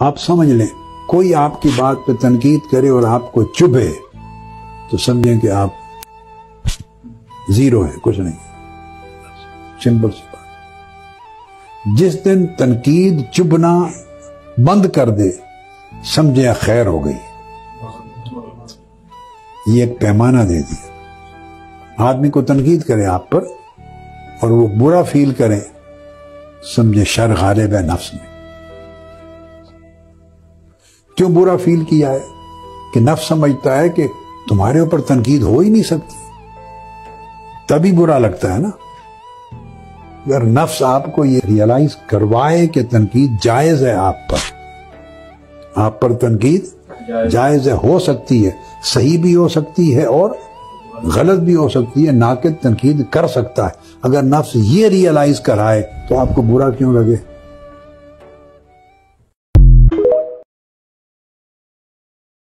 آپ سمجھ لیں کوئی آپ کی بات پہ تنقید کرے اور آپ کو چبھے تو سمجھیں کہ آپ زیرو ہیں، کچھ نہیں، سمپل سی بات۔ جس دن تنقید چبھنا بند کر دے سمجھیں خیر ہو گئی، یہ ایک پیمانہ دے دیا۔ آدمی کو تنقید کرے آپ پر اور وہ برا فیل کرے، سمجھے شر غالب ہے نفس میں۔ کیوں برا فیل کیا ہے؟ کہ نفس سمجھتا ہے کہ تمہارے اوپر تنقید ہو ہی نہیں سکتی، تبھی برا لگتا ہے نا۔ اگر نفس آپ کو یہ ریئلائز کروائے کہ تنقید جائز ہے، آپ پر تنقید جائز ہے، ہو سکتی ہے، صحیح بھی ہو سکتی ہے اور غلط بھی ہو سکتی ہے، ناقد تنقید کر سکتا ہے، اگر نفس یہ ریئلائز کرائے تو آپ کو برا کیوں لگے؟